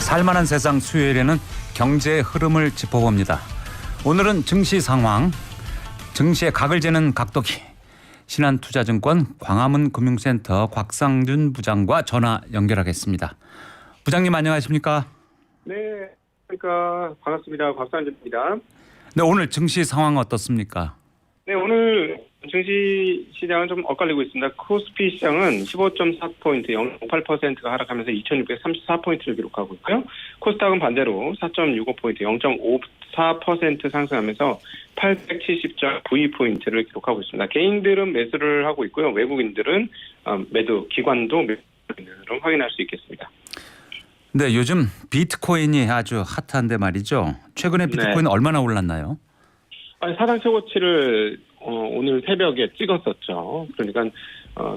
살만한 세상 수요일에는 경제의 흐름을 짚어봅니다. 오늘은 증시 상황, 증시의 각을 재는 각도기, 신한투자증권 광화문 금융센터 곽상준 부장과 전화 연결하겠습니다. 부장님 안녕하십니까? 네, 그러니까 반갑습니다. 곽상준입니다. 네, 오늘 증시 상황 어떻습니까? 네, 오늘 증시 시장은 좀 엇갈리고 있습니다. 코스피 시장은 15.4포인트, 0.8%가 하락하면서 2634포인트를 기록하고 있고요. 코스닥은 반대로 4.65포인트, 0.54% 상승하면서 870.92포인트를 기록하고 있습니다. 개인들은 매수를 하고 있고요. 외국인들은 매도, 기관도 매수를 확인할 수 있겠습니다. 네, 요즘 비트코인이 아주 핫한데 말이죠. 최근에 비트코인 네. 얼마나 올랐나요? 사상 최고치를 오늘 새벽에 찍었었죠. 그러니까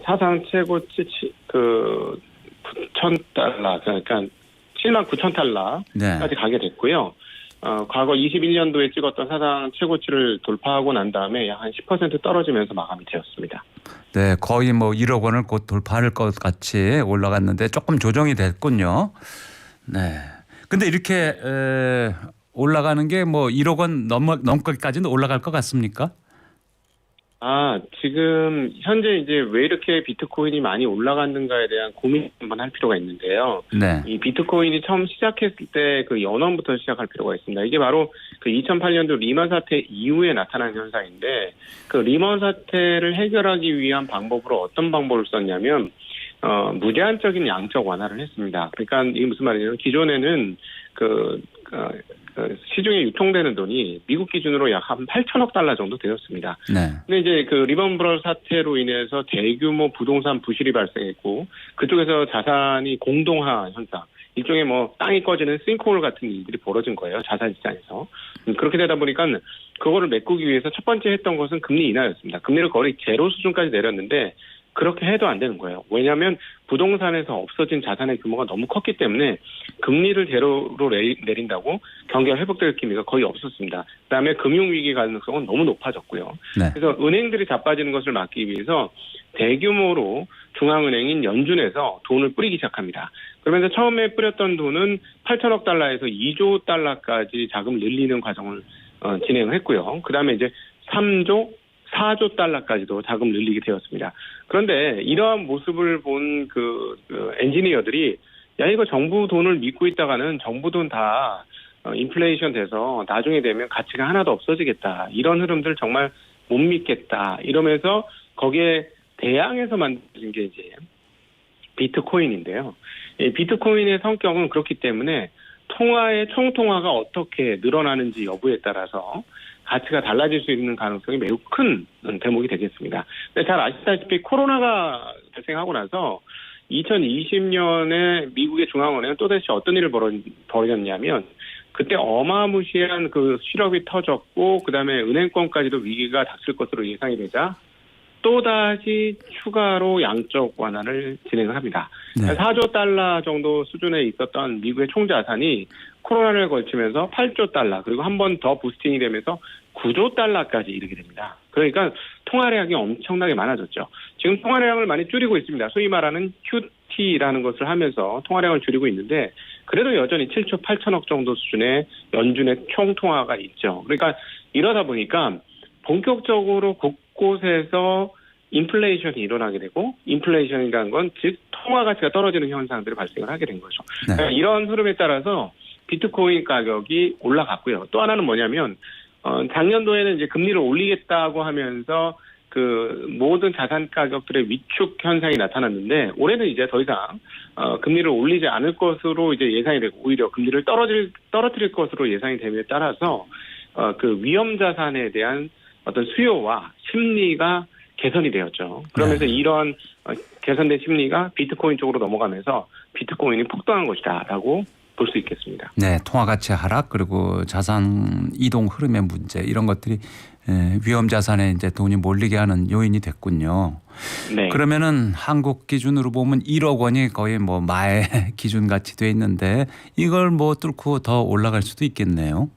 사상 최고치 그 9,000달러, 그러니까 79,000달러까지 네. 가게 됐고요. 과거 21년도에 찍었던 사상 최고치를 돌파하고 난 다음에 약 한 10% 떨어지면서 마감이 되었습니다. 네, 거의 뭐 1억 원을 곧 돌파할 것 같이 올라갔는데 조금 조정이 됐군요. 네. 근데 이렇게 올라가는 게 뭐 1억 원 넘기까지는 올라갈 것 같습니까? 지금 현재 이제 왜 이렇게 비트코인이 많이 올라갔는가에 대한 고민 한번 할 필요가 있는데요. 네. 이 비트코인이 처음 시작했을 때 그 연원부터 시작할 필요가 있습니다. 이게 바로 그 2008년도 리먼 사태 이후에 나타난 현상인데, 그 리먼 사태를 해결하기 위한 방법으로 어떤 방법을 썼냐면 무제한적인 양적 완화를 했습니다. 그러니까 이게 무슨 말이냐면 기존에는 시중에 유통되는 돈이 미국 기준으로 약 한 8천억 달러 정도 되었습니다. 네. 근데 이제 그 리먼 브러스 사태로 인해서 대규모 부동산 부실이 발생했고, 그쪽에서 자산이 공동화 현상, 일종의 뭐 땅이 꺼지는 싱크홀 같은 일들이 벌어진 거예요. 자산 시장에서. 그렇게 되다 보니까 그거를 메꾸기 위해서 첫 번째 했던 것은 금리 인하였습니다. 금리를 거의 제로 수준까지 내렸는데 그렇게 해도 안 되는 거예요. 왜냐하면 부동산에서 없어진 자산의 규모가 너무 컸기 때문에 금리를 제로로 내린다고 경기가 회복될 기미가 거의 없었습니다. 그다음에 금융위기 가능성은 너무 높아졌고요. 네. 그래서 은행들이 자빠지는 것을 막기 위해서 대규모로 중앙은행인 연준에서 돈을 뿌리기 시작합니다. 그러면서 처음에 뿌렸던 돈은 8천억 달러에서 2조 달러까지 자금을 늘리는 과정을 진행을 했고요. 그다음에 이제 3조, 4조 달러까지도 자금을 늘리게 되었습니다. 그런데 이러한 모습을 본 그 엔지니어들이 이거 정부 돈을 믿고 있다가는 정부 돈 다 인플레이션 돼서 나중에 되면 가치가 하나도 없어지겠다. 이런 흐름들 정말 못 믿겠다. 이러면서 거기에 대항해서 만들어진 게 이제 비트코인인데요. 이 비트코인의 성격은 그렇기 때문에 통화의 총통화가 어떻게 늘어나는지 여부에 따라서 가치가 달라질 수 있는 가능성이 매우 큰 대목이 되겠습니다. 근데 잘 아시다시피 코로나가 발생하고 나서 2020년에 미국의 중앙은행은 또다시 어떤 일을 벌였냐면, 그때 어마무시한 그 실업이 터졌고 그다음에 은행권까지도 위기가 닥칠 것으로 예상이 되자 또다시 추가로 양적 완화를 진행을 합니다. 네. 4조 달러 정도 수준에 있었던 미국의 총자산이 코로나를 걸치면서 8조 달러, 그리고 한 번 더 부스팅이 되면서 9조 달러까지 이르게 됩니다. 그러니까 통화량이 엄청나게 많아졌죠. 지금 통화량을 많이 줄이고 있습니다. 소위 말하는 QT라는 것을 하면서 통화량을 줄이고 있는데, 그래도 여전히 7조 8천억 정도 수준의 연준의 총통화가 있죠. 그러니까 이러다 보니까 본격적으로 곳곳에서 인플레이션이 일어나게 되고, 인플레이션이라는 건 즉 통화 가치가 떨어지는 현상들이 발생을 하게 된 거죠. 네. 그러니까 이런 흐름에 따라서 비트코인 가격이 올라갔고요. 또 하나는 뭐냐면 작년도에는 이제 금리를 올리겠다고 하면서 그 모든 자산 가격들의 위축 현상이 나타났는데, 올해는 이제 더 이상 금리를 올리지 않을 것으로 이제 예상이 되고, 오히려 금리를 떨어뜨릴 것으로 예상이 됨에 따라서 그 위험 자산에 대한 어떤 수요와 심리가 개선이 되었죠. 그러면서 네. 이러한 개선된 심리가 비트코인 쪽으로 넘어가면서 비트코인이 폭등한 것이다라고 볼 수 있겠습니다. 네, 통화 가치 하락, 그리고 자산 이동 흐름의 문제, 이런 것들이 위험 자산에 이제 돈이 몰리게 하는 요인이 됐군요. 네. 그러면은 한국 기준으로 보면 1억 원이 거의 뭐 마의 기준 같이 돼 있는데, 이걸 뭐 뚫고 더 올라갈 수도 있겠네요.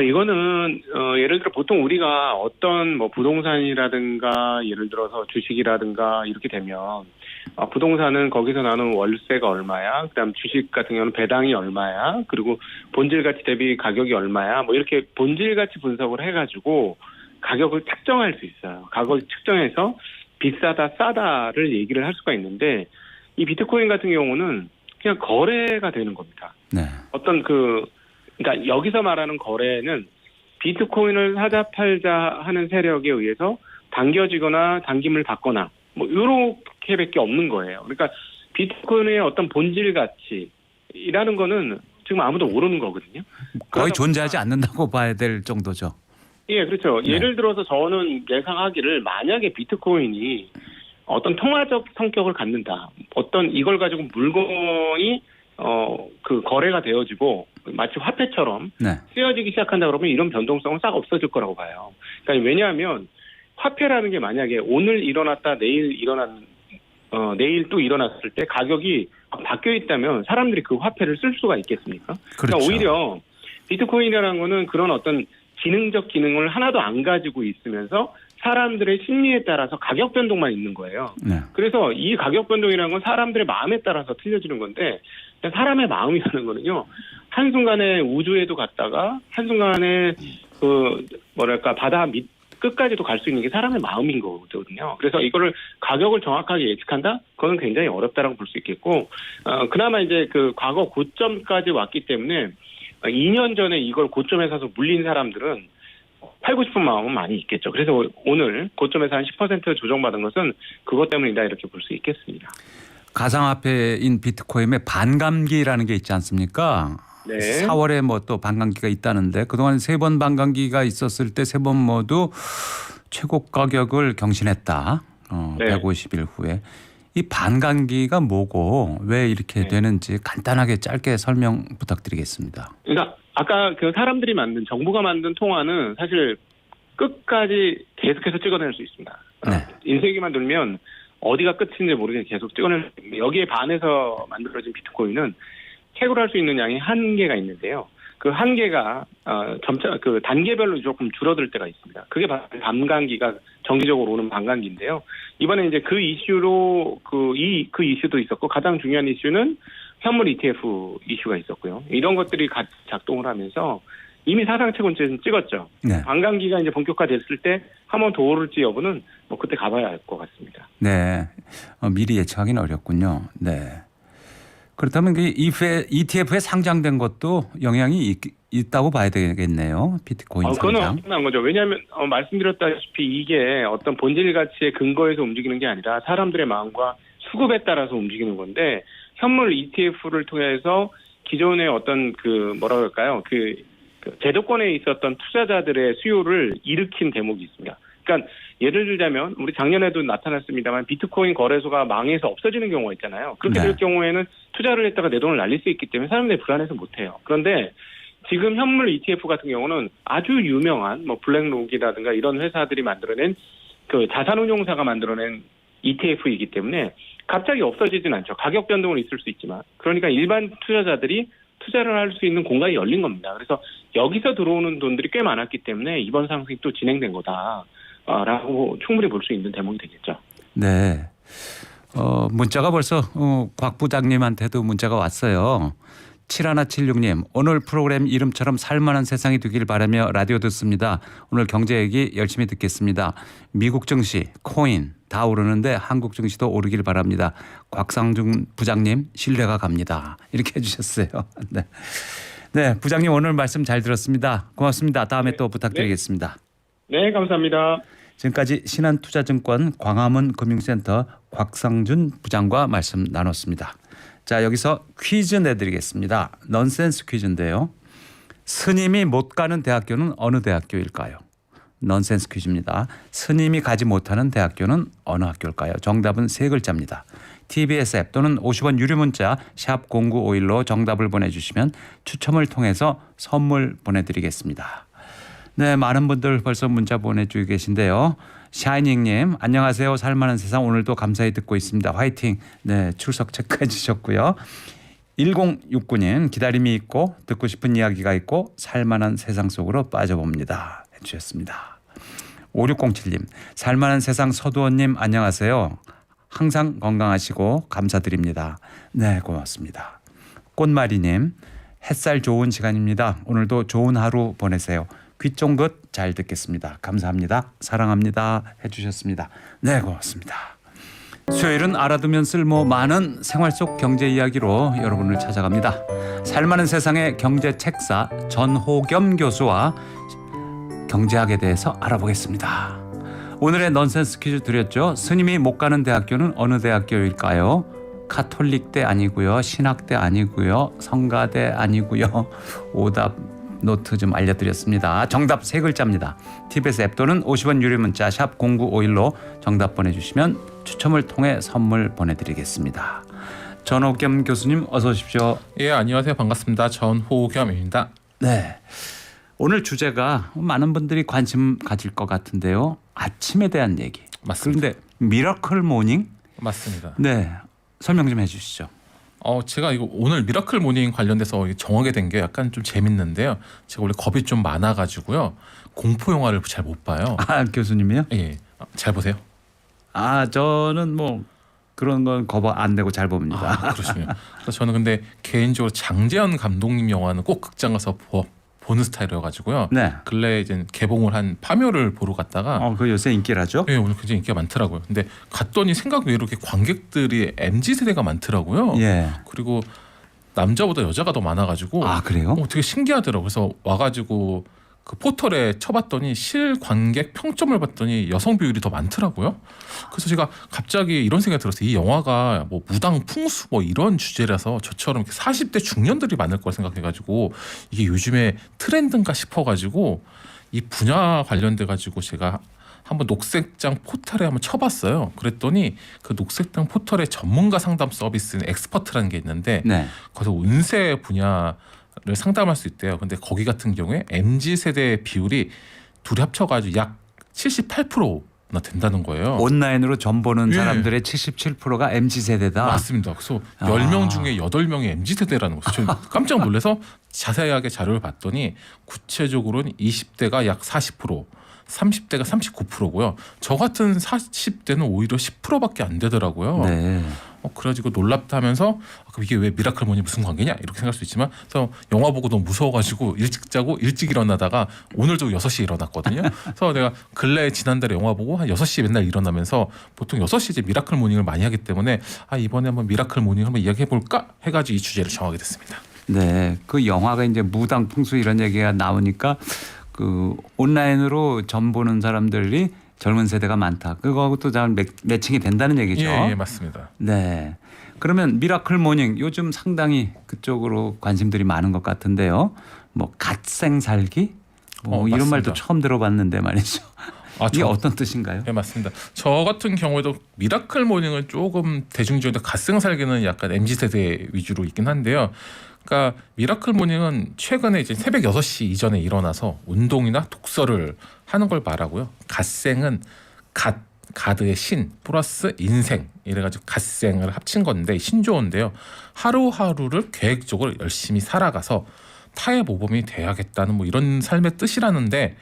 이거는 예를 들어 보통 우리가 어떤 뭐 부동산이라든가 예를 들어서 주식이라든가 이렇게 되면 부동산은 거기서 나오는 월세가 얼마야, 그다음 주식 같은 경우는 배당이 얼마야, 그리고 본질 가치 대비 가격이 얼마야, 뭐 이렇게 본질 가치 분석을 해가지고 가격을 측정할 수 있어요. 가격을 측정해서 비싸다, 싸다를 얘기를 할 수가 있는데 이 비트코인 같은 경우는 그냥 거래가 되는 겁니다. 네. 그러니까 여기서 말하는 거래는 비트코인을 사자 팔자 하는 세력에 의해서 당겨지거나 당김을 받거나 뭐 이렇게밖에 없는 거예요. 그러니까 비트코인의 어떤 본질 가치라는 거는 지금 아무도 모르는 거거든요. 거의 존재하지 않는다고 봐야 될 정도죠. 예, 그렇죠. 네. 예를 들어서 저는 예상하기를 만약에 비트코인이 어떤 통화적 성격을 갖는다. 어떤 이걸 가지고 물건이 거래가 되어지고 마치 화폐처럼 네. 쓰여지기 시작한다 그러면 이런 변동성은 싹 없어질 거라고 봐요. 그러니까 왜냐하면 화폐라는 게 만약에 오늘 일어났다 내일 또 일어났을 때 가격이 바뀌어 있다면 사람들이 그 화폐를 쓸 수가 있겠습니까? 그렇죠. 그러니까 오히려 비트코인이라는 거는 그런 어떤 기능적 기능을 하나도 안 가지고 있으면서 사람들의 심리에 따라서 가격 변동만 있는 거예요. 네. 그래서 이 가격 변동이라는 건 사람들의 마음에 따라서 틀려지는 건데 사람의 마음이라는 거는요. 한순간에 우주에도 갔다가 한순간에 바다 밑 끝까지도 갈 수 있는 게 사람의 마음인 거거든요. 그래서 이거를 가격을 정확하게 예측한다? 그건 굉장히 어렵다라고 볼 수 있겠고, 그나마 이제 그 과거 고점까지 왔기 때문에 2년 전에 이걸 고점에 사서 물린 사람들은 팔고 싶은 마음은 많이 있겠죠. 그래서 오늘 고점에서 한 10% 조정받은 것은 그것 때문이다 이렇게 볼 수 있겠습니다. 가상화폐인 비트코인의 반감기라는 게 있지 않습니까? 네. 4월에 뭐 또 반감기가 있다는데 그동안 3번 반감기가 있었을 때 3번 모두 최고 가격을 경신했다. 네. 150일 후에. 이 반감기가 뭐고 왜 이렇게 되는지 간단하게 짧게 설명 부탁드리겠습니다. 그러니까 아까 그 사람들이 만든 정부가 만든 통화는 사실 끝까지 계속해서 찍어낼 수 있습니다. 네. 인쇄기만 돌면 어디가 끝인지 모르게 계속 찍어낼 수 있습니다. 여기에 반해서 만들어진 비트코인은 채굴할 수 있는 양이 한계가 있는데요. 그 한계가 점차 그 단계별로 조금 줄어들 때가 있습니다. 그게 바로 반감기가 정기적으로 오는 반감기인데요. 이번에 이제 그 이슈로 그 이슈도 있었고 가장 중요한 이슈는 현물 ETF 이슈가 있었고요. 이런 것들이 같이 작동을 하면서 이미 사상 최고치는 찍었죠. 네. 반감기가 이제 본격화됐을 때 한 번 더 오를지 여부는 뭐 그때 가봐야 알 것 같습니다. 네. 미리 예측하기는 어렵군요. 네. 그렇다면 그 ETF에 상장된 것도 영향이 있다고 봐야 되겠네요. 비트코인 그건 상장. 엄청난 거죠. 왜냐하면 말씀드렸다시피 이게 어떤 본질 가치의 근거에서 움직이는 게 아니라 사람들의 마음과 수급에 따라서 움직이는 건데 현물 ETF를 통해서 기존의 어떤 제도권에 있었던 투자자들의 수요를 일으킨 대목이 있습니다. 그러니까 예를 들자면 우리 작년에도 나타났습니다만 비트코인 거래소가 망해서 없어지는 경우가 있잖아요. 그렇게 될 경우에는 투자를 했다가 내 돈을 날릴 수 있기 때문에 사람들이 불안해서 못해요. 그런데 지금 현물 ETF 같은 경우는 아주 유명한 블랙록이라든가 이런 회사들이 만들어낸 그 자산운용사가 만들어낸 ETF이기 때문에 갑자기 없어지진 않죠. 가격 변동은 있을 수 있지만. 그러니까 일반 투자자들이 투자를 할 수 있는 공간이 열린 겁니다. 그래서 여기서 들어오는 돈들이 꽤 많았기 때문에 이번 상승이 또 진행된 거다라고 충분히 볼 수 있는 대목이 되겠죠. 네. 문자가 벌써 곽 부장님한테도 문자가 왔어요. 7176님 오늘 프로그램 이름처럼 살만한 세상이 되길 바라며 라디오 듣습니다. 오늘 경제 얘기 열심히 듣겠습니다. 미국 증시, 코인 다 오르는데 한국 증시도 오르길 바랍니다. 곽상중 부장님 신뢰가 갑니다. 이렇게 해주셨어요. 네. 네, 부장님 오늘 말씀 잘 들었습니다. 고맙습니다. 다음에 또 부탁드리겠습니다. 네, 감사합니다. 지금까지 신한투자증권 광화문 금융센터 곽상준 부장과 말씀 나눴습니다. 자, 여기서 퀴즈 내드리겠습니다. 넌센스 퀴즈인데요. 스님이 못 가는 대학교는 어느 대학교일까요? 넌센스 퀴즈입니다. 스님이 가지 못하는 대학교는 어느 학교일까요? 정답은 세 글자입니다. TBS 앱 또는 50원 유료 문자 샵 0951로 정답을 보내주시면 추첨을 통해서 선물 보내드리겠습니다. 네, 많은 분들 벌써 문자 보내주고 계신데요. 샤이닝님 안녕하세요. 살만한 세상 오늘도 감사히 듣고 있습니다. 화이팅. 네, 출석 체크해 주셨고요. 1069님 기다림이 있고 듣고 싶은 이야기가 있고 살만한 세상 속으로 빠져봅니다. 해주셨습니다. 5607님 살만한 세상 서두원님 안녕하세요. 항상 건강하시고 감사드립니다. 네, 고맙습니다. 꽃마리님, 햇살 좋은 시간입니다. 오늘도 좋은 하루 보내세요. 귀 쫑긋 잘 듣겠습니다. 감사합니다. 사랑합니다. 해주셨습니다. 네, 고맙습니다. 수요일은 알아두면 쓸모 많은 생활 속 경제 이야기로 여러분을 찾아갑니다. 살만한 세상의 경제 책사 전호겸 교수와 경제학에 대해서 알아보겠습니다. 오늘의 넌센스 퀴즈 드렸죠. 스님이 못 가는 대학교는 어느 대학교일까요? 카톨릭대 아니고요. 신학대 아니고요. 성가대 아니고요. 오답 노트 좀 알려드렸습니다. 정답 3글자입니다. TBS 앱 또는 50원 유료 문자 샵 0951로 정답 보내주시면 추첨을 통해 선물 보내드리겠습니다. 전호겸 교수님 어서 오십시오. 예, 안녕하세요. 반갑습니다. 전호겸입니다. 네, 오늘 주제가 많은 분들이 관심 가질 것 같은데요. 아침에 대한 얘기. 맞습니다. 그런데 미라클 모닝? 맞습니다. 네, 설명 좀 해주시죠. 제가 이거 오늘 미라클 모닝 관련돼서 정하게 된 게 약간 좀 재밌는데요. 제가 원래 겁이 좀 많아가지고요. 공포 영화를 잘 못 봐요. 아, 교수님이요? 예, 잘 보세요. 저는 뭐 그런 건 겁 안 내고 잘 봅니다. 그러시군요. 그래서 저는 근데 개인적으로 장재현 감독님 영화는 꼭 극장 가서 보는 스타일이어가지고요. 네. 근래 이제 개봉을 한 파묘를 보러 갔다가 그 요새 인기라죠? 예, 오늘 굉장히 인기가 많더라고요. 근데 갔더니 생각 외로 이렇게 관객들이 MZ 세대가 많더라고요. 예. 그리고 남자보다 여자가 더 많아가지고 그래요? 되게 신기하더라고요. 그래서 와가지고 그 포털에 쳐봤더니 실관객 평점을 봤더니 여성 비율이 더 많더라고요. 그래서 제가 갑자기 이런 생각이 들었어요. 이 영화가 뭐 무당 풍수 뭐 이런 주제라서 저처럼 이렇게 40대 중년들이 많을 걸 생각해가지고 이게 요즘에 트렌드인가 싶어가지고 이 분야 관련돼 가지고 제가 한번 녹색장 포털에 한번 쳐봤어요. 그랬더니 그 녹색장 포털의 전문가 상담 서비스는 엑스퍼트라는 게 있는데 네. 거기서 운세 분야를 상담할 수 있대요. 근데 거기 같은 경우에 MZ 세대 비율이 둘이 합쳐가지고 약 78%나 된다는 거예요. 온라인으로 점 보는 예. 사람들의 77%가 MZ 세대다. 맞습니다. 그래서 10명 중에 8명이 MZ 세대라는 거죠. 저는 깜짝 놀라서 자세하게 자료를 봤더니 구체적으로는 20대가 약 40%, 30대가 39%고요. 저 같은 40대는 오히려 10%밖에 안 되더라고요. 네. 그래가지고 놀랍다면서 그럼 이게 왜 미라클 모닝 무슨 관계냐 이렇게 생각할 수 있지만 그래서 영화 보고 너무 무서워가지고 일찍 자고 일찍 일어나다가 오늘도 6시에 일어났거든요. 그래서 내가 근래 지난달에 영화 보고 한 6시에 맨날 일어나면서 보통 6시에 이제 미라클 모닝을 많이 하기 때문에 이번에 한번 미라클 모닝 한번 이야기해볼까 해가지고 이 주제를 정하게 됐습니다. 네. 그 영화가 이제 무당 풍수 이런 얘기가 나오니까 그 온라인으로 점 보는 사람들이 젊은 세대가 많다. 그거하고 또 잘 매칭이 된다는 얘기죠. 예, 맞습니다. 네. 그러면 미라클 모닝 요즘 상당히 그쪽으로 관심들이 많은 것 같은데요. 뭐 갓생 살기? 뭐 이런 맞습니다. 말도 처음 들어봤는데 말이죠. 이게 어떤 뜻인가요? 네, 맞습니다. 저 같은 경우에도 미라클 모닝은 조금 대중적인데 갓생살기는 약간 MZ세대 위주로 있긴 한데요. 그러니까 미라클 모닝은 최근에 이제 새벽 6시 이전에 일어나서 운동이나 독서를 하는 걸 말하고요. 갓생은 가드의 신 플러스 인생 이래가지고 갓생을 합친 건데 신조어인데요. 하루하루를 계획적으로 열심히 살아가서 타의 모범이 돼야겠다는 뭐 이런 삶의 뜻이라는데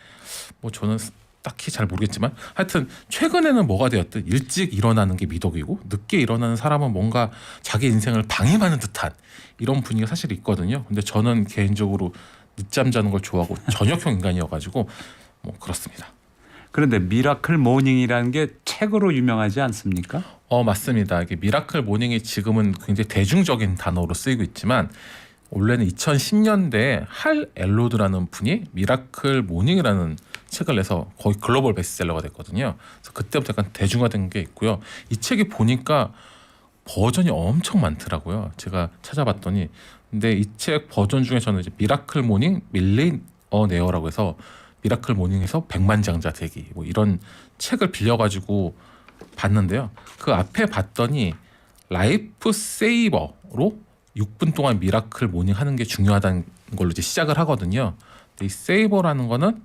뭐 저는 딱히 잘 모르겠지만 하여튼 최근에는 뭐가 되었든 일찍 일어나는 게 미덕이고 늦게 일어나는 사람은 뭔가 자기 인생을 방임하는 듯한 이런 분위기가 사실 있거든요. 근데 저는 개인적으로 늦잠 자는 걸 좋아하고 저녁형 인간이어가지고 뭐 그렇습니다. 그런데 미라클 모닝이라는 게 책으로 유명하지 않습니까? 맞습니다. 이게 미라클 모닝이 지금은 굉장히 대중적인 단어로 쓰이고 있지만 원래는 2010년대에 할 엘로드라는 분이 미라클 모닝이라는 책을 내서 거의 글로벌 베스트셀러가 됐거든요. 그래서 그때부터 약간 대중화된 게 있고요. 이 책이 보니까 버전이 엄청 많더라고요. 제가 찾아봤더니 근데 이 책 버전 중에 저는 이제 미라클 모닝 밀리어네어라고 해서 미라클 모닝에서 백만장자 되기 뭐 이런 책을 빌려가지고 봤는데요. 그 앞에 봤더니 라이프 세이버로 6분 동안 미라클 모닝 하는 게 중요하다는 걸로 이제 시작을 하거든요. 근데 이 세이버라는 거는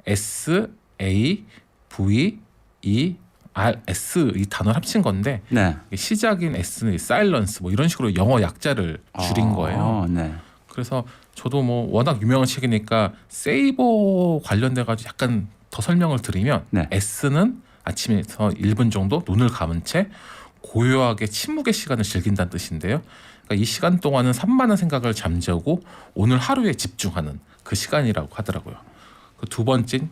SAVERS 이 단어를 합친 건데 네. 시작인 S는 사일런스 뭐 이런 식으로 영어 약자를 줄인 거예요. 네. 그래서 저도 뭐 워낙 유명한 책이니까 세이버 관련돼 가지고 약간 더 설명을 드리면 네. S는 아침에서 1분 정도 눈을 감은 채 고요하게 침묵의 시간을 즐긴다는 뜻인데요. 그러니까 이 시간 동안은 산만한 생각을 잠재우고 오늘 하루에 집중하는 그 시간이라고 하더라고요. 그 두 번째는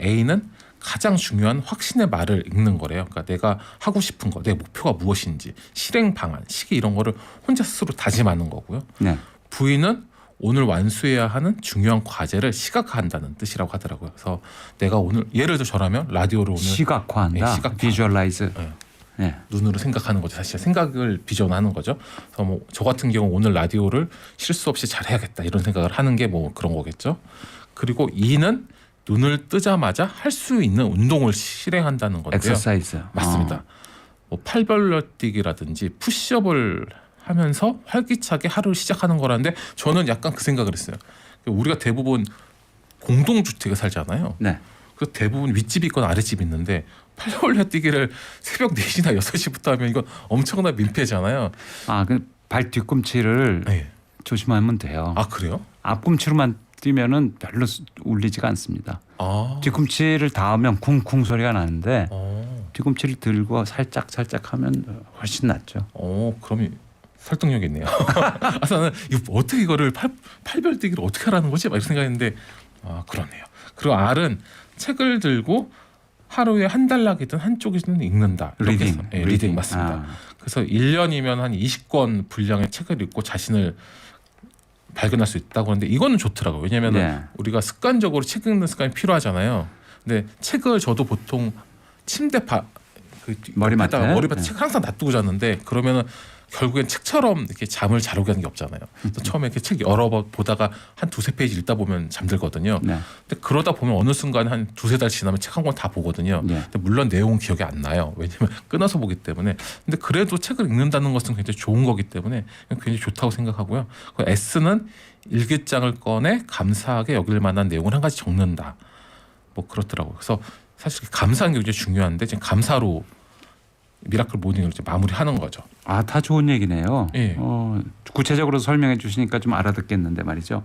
A는 가장 중요한 확신의 말을 읽는 거래요. 그러니까 내가 하고 싶은 거, 내 목표가 무엇인지, 실행 방안, 시기 이런 거를 혼자 스스로 다짐하는 거고요. 네. V는 오늘 완수해야 하는 중요한 과제를 시각화한다는 뜻이라고 하더라고요. 그래서 내가 오늘 예를 들어 저라면 라디오를 오늘 시각화한다. 네, 시각화. 비주얼라이즈. 네. 네. 눈으로 생각하는 거죠. 사실 생각을 비전하는 거죠. 그래서 뭐 저 같은 경우 오늘 라디오를 실수 없이 잘 해야겠다 이런 생각을 하는 게 뭐 그런 거겠죠. 그리고 E는 눈을 뜨자마자 할 수 있는 운동을 실행한다는 건데요. 엑서사이즈. 맞습니다. 뭐 팔벌려 뛰기라든지 푸시업을 하면서 활기차게 하루를 시작하는 거라는데 저는 약간 그 생각을 했어요. 우리가 대부분 공동주택에 살잖아요. 네. 그 대부분 윗집이 있거나 아랫집이 있는데 팔벌려 뛰기를 새벽 4시나 6시부터 하면 이건 엄청난 민폐잖아요. 아, 그 발 뒤꿈치를 네. 조심하면 돼요. 아 그래요? 앞꿈치로만 뛰면은 별로 울리지가 않습니다. 아. 뒤꿈치를 닿으면 쿵쿵 소리가 나는데 어. 뒤꿈치를 들고 살짝 하면 훨씬 낫죠. 그럼 설득력 있네요. 아, 저는 어떻게 이거를 팔별뛰기를 어떻게 하라는 거지? 막 이렇게 생각했는데 그러네요. 그리고 R은 책을 들고 하루에 한 달락이든 한쪽이든 읽는다. 이렇게 리딩. 해서. 네, 리딩 맞습니다. 그래서 1년이면 한 20권 분량의 책을 읽고 자신을 발견할 수 있다고 하는데 이거는 좋더라고요. 왜냐하면 네. 우리가 습관적으로 책 읽는 습관이 필요하잖아요. 근데 책을 저도 보통 침대 머리맡에? 머리맡에 책 항상 놔두고 잤는데 그러면은 결국엔 책처럼 이렇게 잠을 잘 오게 하는 게 없잖아요. 그래서 처음에 이렇게 책 여러 번 보다가 한 두세 페이지 읽다 보면 잠들거든요. 네. 근데 그러다 보면 어느 순간 한 두세 달 지나면 책 한 권 다 보거든요. 네. 근데 물론 내용은 기억이 안 나요. 왜냐면 끊어서 보기 때문에. 근데 그래도 책을 읽는다는 것은 굉장히 좋은 거기 때문에 굉장히 좋다고 생각하고요. S는 일기장을 꺼내 감사하게 여길 만한 내용을 한 가지 적는다. 뭐 그렇더라고요. 그래서 사실 감사하는 게 굉장히 중요한데 지금 감사로 미라클 모닝을 이제 마무리하는 거죠. 아, 다 좋은 얘기네요. 예. 구체적으로 설명해 주시니까 좀 알아듣겠는데 말이죠.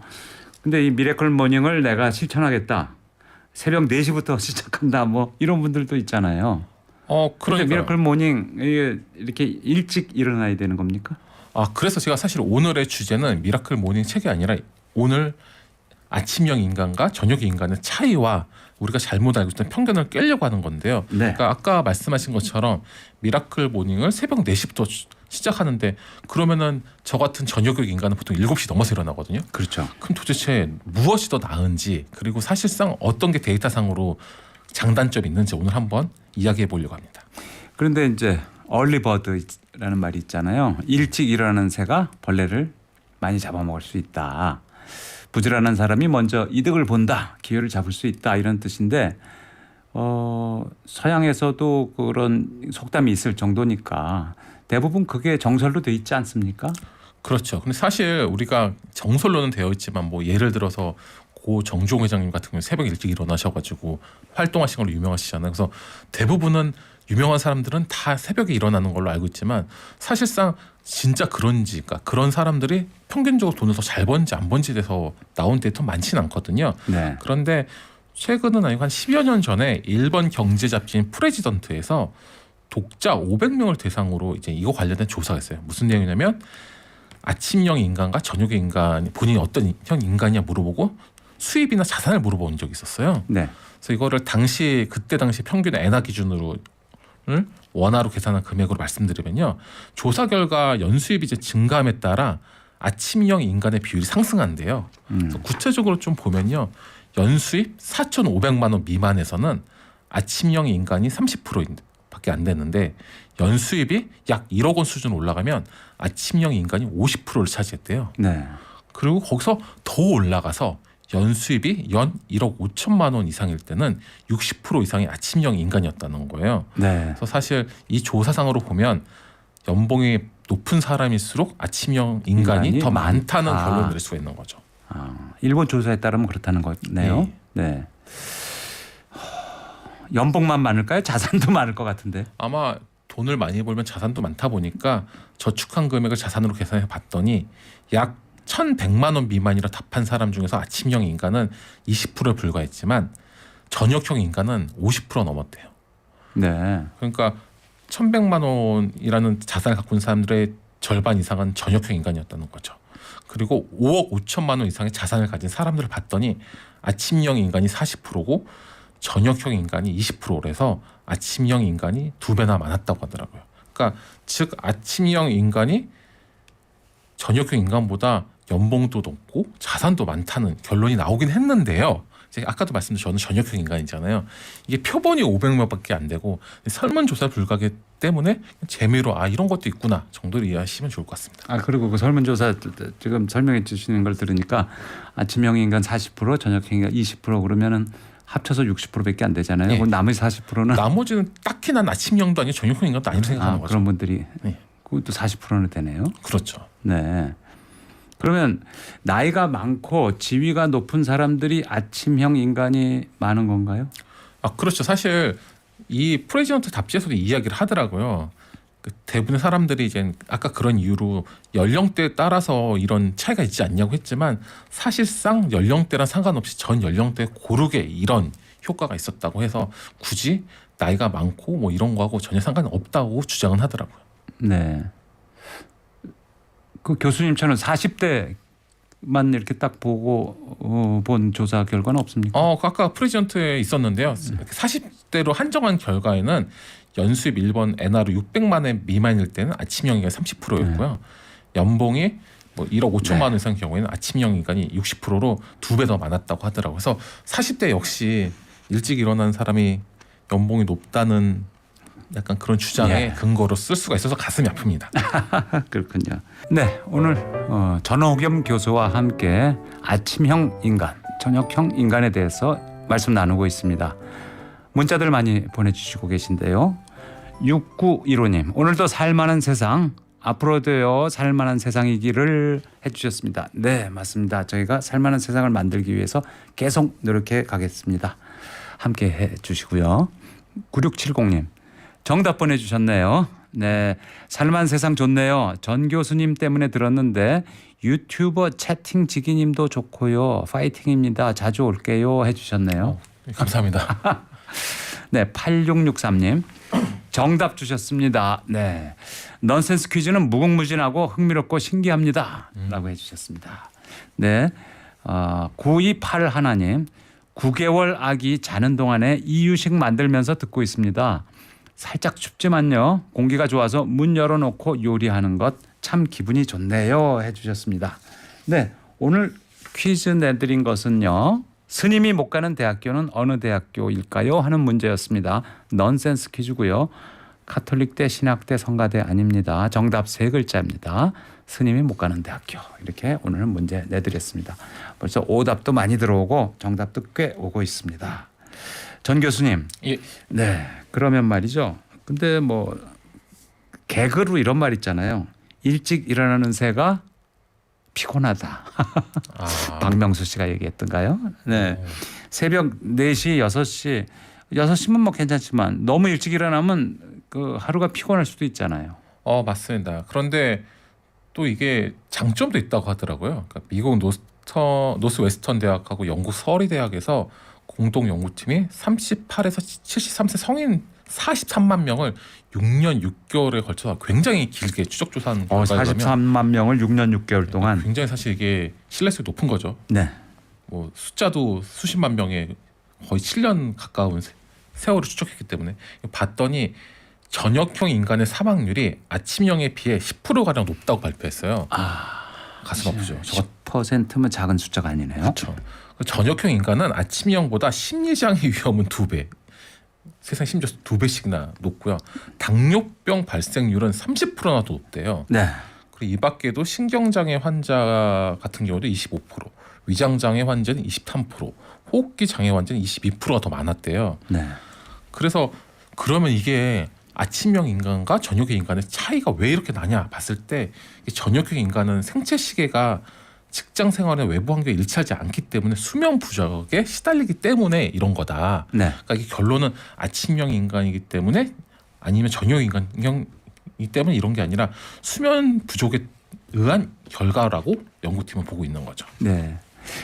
근데 이 미라클 모닝을 내가 실천하겠다. 새벽 4시부터 시작한다. 뭐 이런 분들도 있잖아요. 그런데 그러니까 미라클 모닝 이게 이렇게 일찍 일어나야 되는 겁니까? 그래서 제가 사실 오늘의 주제는 미라클 모닝 책이 아니라 오늘 아침형 인간과 저녁의 인간의 차이와 우리가 잘못 알고 있던 편견을 깨려고 하는 건데요. 네. 그러니까 아까 말씀하신 것처럼 미라클 모닝을 새벽 4시부터 시작하는데 그러면은 저 같은 저녁의 인간은 보통 7시 넘어서 일어나거든요. 그렇죠. 그럼 도대체 무엇이 더 나은지 그리고 사실상 어떤 게 데이터상으로 장단점이 있는지 오늘 한번 이야기해 보려고 합니다. 그런데 이제 얼리버드라는 말이 있잖아요. 일찍 일어나는 새가 벌레를 많이 잡아먹을 수 있다. 부지런한 사람이 먼저 이득을 본다. 기회를 잡을 수 있다. 이런 뜻인데 서양에서도 그런 속담이 있을 정도니까 대부분 그게 정설로 돼 있지 않습니까? 그렇죠. 근데 사실 우리가 정설로는 되어 있지만 뭐 예를 들어서 고 정종 회장님 같은 경우 새벽 일찍 일어나셔가지고 활동하신 걸로 유명하시잖아요. 그래서 대부분은 유명한 사람들은 다 새벽에 일어나는 걸로 알고 있지만 사실상 진짜 그런지, 그러니까 그런 사람들이 평균적으로 돈을 더 잘 번지 안 번지에 대해서 나온 데이터 많지는 않거든요. 네. 그런데 최근은 아니고 한 10여 년 전에 일본 경제 잡지인 프레지던트에서 독자 500명을 대상으로 이제 이거 관련된 조사가 있어요. 무슨 내용이냐면 아침형 인간과 저녁의 인간 본인이 어떤 형 인간이냐 물어보고 수입이나 자산을 물어본 적이 있었어요. 네. 그래서 이거를 그때 당시 평균 엔화 기준으로 원화로 계산한 금액으로 말씀드리면요. 조사 결과 연수입이 이제 증가함에 따라 아침형 인간의 비율이 상승한대요. 그래서 구체적으로 좀 보면요. 연수입 4,500만 원 미만에서는 아침형 인간이 30%밖에 안 되는데 연수입이 약 1억 원 수준 올라가면 아침형 인간이 50%를 차지했대요. 네. 그리고 거기서 더 올라가서 연수입이 연 1억 5천만 원 이상일 때는 60% 이상의 아침형 인간이었다는 거예요. 네. 그래서 사실 이 조사상으로 보면 연봉이 높은 사람일수록 아침형 인간이 더 많다는 결론을 내릴 수가 있는 거죠. 일본 조사에 따르면 그렇다는 거네요. 네. 연봉만 많을까요? 자산도 많을 것 같은데. 아마 돈을 많이 벌면 자산도 많다 보니까 저축한 금액을 자산으로 계산해 봤더니 약 1,100만 원 미만이라 답한 사람 중에서 아침형 인간은 20%에 불과했지만 저녁형 인간은 50% 넘었대요. 네. 그러니까 1,100만 원이라는 자산을 갖고 있는 사람들의 절반 이상은 전역형 인간이었다는 거죠. 그리고 5억 5천만 원 이상의 자산을 가진 사람들을 봤더니 아침형 인간이 40%고 전역형 인간이 20%라서 아침형 인간이 2배나 많았다고 하더라고요. 그러니까 즉 아침형 인간이 전역형 인간보다 연봉도 높고 자산도 많다는 결론이 나오긴 했는데요. 제가 아까도 말씀드린 저는 전역형 인간이잖아요. 이게 표본이 500명밖에 안 되고 설문조사 불가하기 때문에 재미로 이런 것도 있구나 정도로 이해하시면 좋을 것 같습니다. 그리고 그 설문조사 지금 설명해 주시는 걸 들으니까 아침형 인간 40%, 저녁형 인간 20% 그러면은 합쳐서 60%밖에 안 되잖아요. 네. 그럼 나머지 40%는 나머지는 딱히 난 아침형도 아니고 저녁형 인간도 아니라고 생각하는 거죠. 그런 분들이 네. 그것도 40%는 되네요. 그렇죠. 네. 그러면 나이가 많고 지위가 높은 사람들이 아침형 인간이 많은 건가요? 그렇죠. 사실 이 프레지던트 잡지에서도 이야기를 하더라고요. 그 대부분의 사람들이 이제 아까 그런 이유로 연령대에 따라서 이런 차이가 있지 않냐고 했지만 사실상 연령대랑 상관없이 전 연령대 고르게 이런 효과가 있었다고 해서 굳이 나이가 많고 뭐 이런 거하고 전혀 상관없다고 주장은 하더라고요. 네. 그 교수님처럼 40대만 이렇게 딱 보고 본 조사 결과는 없습니까? 아까 프레지던트에 있었는데요. 40대로 한정한 결과에는 연수입 1번 NR로 600만 원 미만일 때는 아침형 인간이 30%였고요. 연봉이 뭐 1억 5천만 원 이상 경우에는 아침형 인간이 60%로 2배 더 많았다고 하더라고요. 그래서 40대 역시 일찍 일어나는 사람이 연봉이 높다는 약간 그런 주장의 근거로 쓸 수가 있어서 가슴이 아픕니다. 그렇군요. 네, 오늘 전호겸 교수와 함께 아침형 인간, 저녁형 인간에 대해서 말씀 나누고 있습니다. 문자들 많이 보내주시고 계신데요. 6915님, 오늘도 살만한 세상, 앞으로도요 살만한 세상이기를 해주셨습니다. 네, 맞습니다. 저희가 살만한 세상을 만들기 위해서 계속 노력해 가겠습니다. 함께 해주시고요. 9670님, 정답 보내주셨네요. 네, 살만한 세상 좋네요. 전 교수님 때문에 들었는데 유튜버 채팅 지기님도 좋고요. 파이팅입니다. 자주 올게요 해주셨네요. 감사합니다. 네, 8663님 정답 주셨습니다. 네, 넌센스 퀴즈는 무궁무진하고 흥미롭고 신기합니다. 라고 해주셨습니다. 네, 9281님 9개월 아기 자는 동안에 이유식 만들면서 듣고 있습니다. 살짝 춥지만요. 공기가 좋아서 문 열어놓고 요리하는 것 참 기분이 좋네요 해주셨습니다. 네, 오늘 퀴즈 내드린 것은요. 스님이 못 가는 대학교는 어느 대학교일까요? 하는 문제였습니다. 넌센스 퀴즈고요. 가톨릭대, 신학대, 성가대 아닙니다. 정답 3글자입니다. 스님이 못 가는 대학교. 이렇게 오늘 문제 내드렸습니다. 벌써 오답도 많이 들어오고 정답도 꽤 오고 있습니다. 전 교수님. 예. 네. 그러면 말이죠. 근데 뭐 개그로 이런 말 있잖아요. 일찍 일어나는 새가 피곤하다. 박명수 씨가 얘기했던가요? 네. 새벽 4시, 6시. 6시면 뭐 괜찮지만 너무 일찍 일어나면 그 하루가 피곤할 수도 있잖아요. 맞습니다. 그런데 또 이게 장점도 있다고 하더라고요. 그러니까 미국 노스웨스턴 대학하고 영국 서리 대학에서 공동 연구팀이 38에서 73세 성인 43만 명을 6년 6개월에 걸쳐서 굉장히 길게 추적 조사한 결과에 43만 명을 6년 6개월 동안 굉장히 사실 이게 신뢰성이 높은 거죠. 네. 뭐 숫자도 수십만 명에 거의 7년 가까운 세월을 추적했기 때문에 봤더니 저녁형 인간의 사망률이 아침형에 비해 10%가량 높다고 발표했어요. 가슴 아프죠. 10%면 작은 숫자가 아니네요. 그렇죠. 저녁형 인간은 아침형보다 심리장애 위험은 2배. 세상 심지어 2배씩이나 높고요. 당뇨병 발생률은 30%나 더 높대요. 네. 그리고 이 밖에도 신경장애 환자 같은 경우도 25%, 위장장애 환자는 23%, 호흡기 장애 환자는 22%가 더 많았대요. 네. 그래서 그러면 이게 아침형 인간과 저녁형 인간의 차이가 왜 이렇게 나냐 봤을 때 저녁형 인간은 생체 시계가 직장 생활의 외부 환경에 일치하지 않기 때문에 수면 부족에 시달리기 때문에 이런 거다. 네. 그러니까 이 결론은 아침형 인간이기 때문에 아니면 저녁 인간이기 때문에 이런 게 아니라 수면 부족에 의한 결과라고 연구팀은 보고 있는 거죠. 네.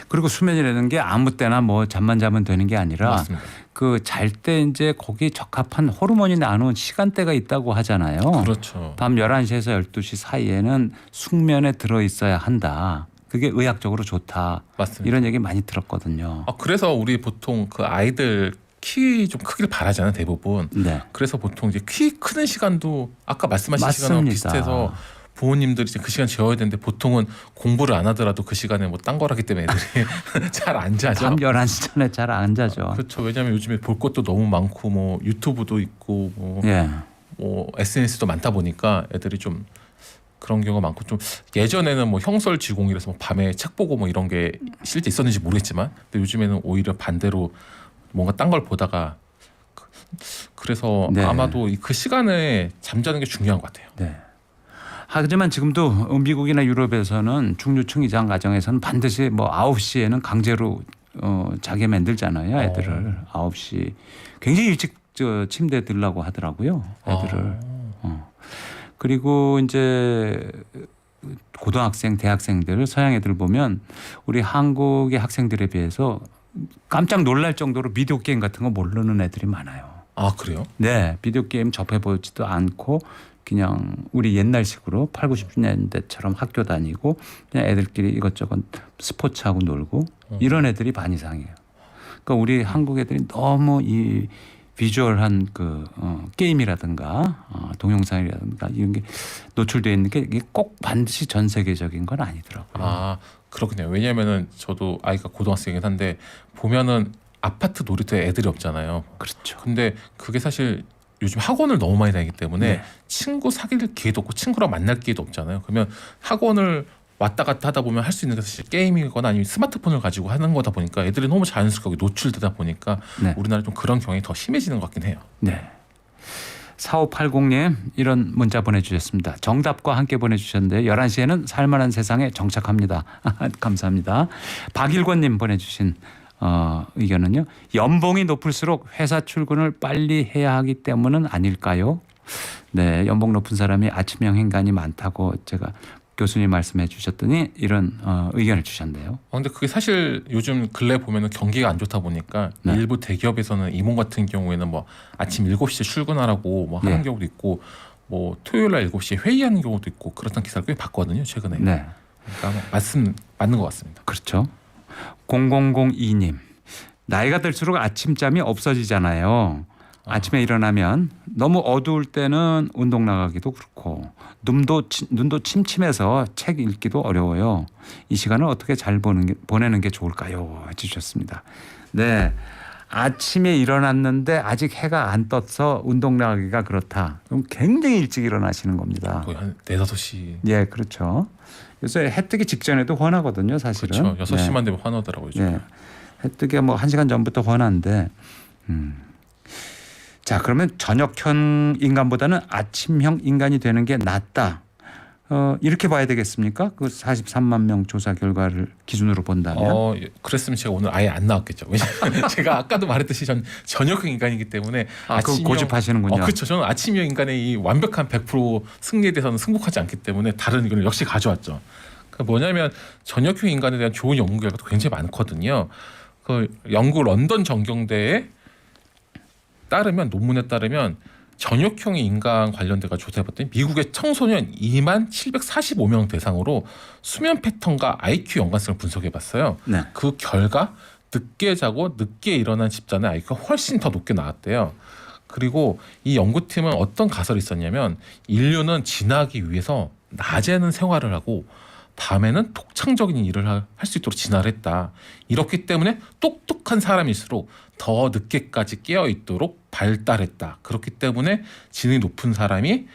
그리고 수면이라는 게 아무 때나 뭐 잠만 자면 되는 게 아니라 맞습니다. 그 잘 때 이제 거기 적합한 호르몬이 나오는 시간대가 있다고 하잖아요. 그렇죠. 밤 11시에서 12시 사이에는 숙면에 들어 있어야 한다. 그게 의학적으로 좋다. 맞습니다. 이런 얘기 많이 들었거든요. 그래서 우리 보통 그 아이들 키 좀 크기를 바라잖아요, 대부분. 네. 그래서 보통 이제 키 크는 시간도 아까 말씀하신 맞습니다. 시간하고 비슷해서 부모님들이 이제 그 시간 재워야 되는데 보통은 공부를 안 하더라도 그 시간에 뭐 딴 거라기 때문에 애들이 잘 안 자죠. 밤 11시 전에 잘 안 자죠. 그렇죠. 왜냐하면 요즘에 볼 것도 너무 많고 뭐 유튜브도 있고 뭐, 예. 뭐 SNS도 많다 보니까 애들이 좀 그런 경우가 많고 좀 예전에는 뭐 형설지공이라서 뭐 밤에 책 보고 뭐 이런 게 실제 있었는지 모르겠지만 근데 요즘에는 오히려 반대로 뭔가 딴 걸 보다가 그래서 네. 아마도 그 시간에 잠자는 게 중요한 것 같아요. 네. 하지만 지금도 미국이나 유럽에서는 중류층 이상 가정에서는 반드시 뭐 9시에는 강제로 자게 만들잖아요. 애들을 9시 굉장히 일찍 침대에 들라고 하더라고요. 애들을. 그리고 이제 고등학생, 대학생들, 서양 애들 보면 우리 한국의 학생들에 비해서 깜짝 놀랄 정도로 비디오 게임 같은 거 모르는 애들이 많아요. 아 그래요? 네, 비디오 게임 접해보지도 않고 그냥 우리 옛날식으로 8, 90년대처럼 학교 다니고 그냥 애들끼리 이것저것 스포츠하고 놀고 이런 애들이 반 이상이에요. 그러니까 우리 한국 애들이 너무 이 비주얼한 그 게임이라든가 동영상이라든가 이런 게 노출되어 있는 게 이게 꼭 반드시 전 세계적인 건 아니더라고요. 아 그렇군요. 왜냐하면은 저도 아이가 고등학생이긴 한데 보면은 아파트 놀이터에 애들이 없잖아요. 그렇죠. 근데 그게 사실 요즘 학원을 너무 많이 다니기 때문에 네. 친구 사귈 기회도 없고 친구랑 만날 기회도 없잖아요. 그러면 학원을 왔다 갔다 하다 보면 할 수 있는 게 사실 게임이거나 아니면 스마트폰을 가지고 하는 거다 보니까 애들이 너무 자연스럽게 노출되다 보니까 네. 우리나라 좀 그런 경향이 더 심해지는 것 같긴 해요. 네. 4580님 이런 문자 보내주셨습니다. 정답과 함께 보내주셨는데 11시에는 살만한 세상에 정착합니다. 감사합니다. 박일권님 보내주신 의견은요. 연봉이 높을수록 회사 출근을 빨리 해야 하기 때문은 아닐까요? 네, 연봉 높은 사람이 아침형 행간이 많다고 제가 교수님 말씀해 주셨더니 이런 의견을 주셨네요. 근데 그게 사실 요즘 근래 보면은 경기가 안 좋다 보니까 네. 일부 대기업에서는 임원 같은 경우에는 뭐 아침 7시에 출근하라고 뭐 하는 네. 경우도 경우도 있고 뭐 토요일 날 7시에 회의하는 경우도 있고 그렇다는 기사를 꽤 봤거든요, 최근에. 네, 그러니까 맞는 것 같습니다. 그렇죠. 0002님 나이가 들수록 아침잠이 없어지잖아요. 아침에 일어나면 너무 어두울 때는 운동 나가기도 그렇고 눈도 침침해서 책 읽기도 어려워요. 이 시간을 어떻게 잘 보내는 게 좋을까요? 해주셨습니다. 네, 아침에 일어났는데 아직 해가 안 떠서 운동 나가기가 그렇다. 그럼 굉장히 일찍 일어나시는 겁니다. 거의 한 4, 5시. 예, 그렇죠. 요새 해 뜨기 직전에도 환하거든요, 사실은. 그렇죠. 6시만 되면 환하더라고요. 요즘. 네. 해 뜨기 뭐 1시간 전부터 환한데 자, 그러면 저녁형 인간보다는 아침형 인간이 되는 게 낫다. 이렇게 봐야 되겠습니까? 그 43만 명 조사 결과를 기준으로 본다면. 그랬으면 제가 오늘 아예 안 나왔겠죠. 왜냐하면 제가 아까도 말했듯이 전 저녁형 인간이기 때문에 그거 고집하시는군요. 그렇죠. 저는 아침형 인간의 이 완벽한 100% 승리에 대해서는 승복하지 않기 때문에 다른 의견을 역시 가져왔죠. 그러니까 뭐냐면 저녁형 인간에 대한 좋은 연구 결과도 굉장히 많거든요. 그 영국 런던 정경대에 따르면 논문에 따르면 저녁형 인간 관련돼가 조사해봤더니 미국의 청소년 2만 745명 대상으로 수면 패턴과 IQ 연관성을 분석해봤어요. 네. 그 결과 늦게 자고 늦게 일어난 집단의 IQ가 훨씬 더 높게 나왔대요. 그리고 이 연구팀은 어떤 가설이 있었냐면 인류는 진화하기 위해서 낮에는 생활을 하고 밤에는 독창적인 일을 할 수 있도록 진화를 했다. 이렇기 때문에 똑똑한 사람일수록 더 늦게까지 깨어 있도록 발달했다. 그렇기 때문에 지능이 높은 사람이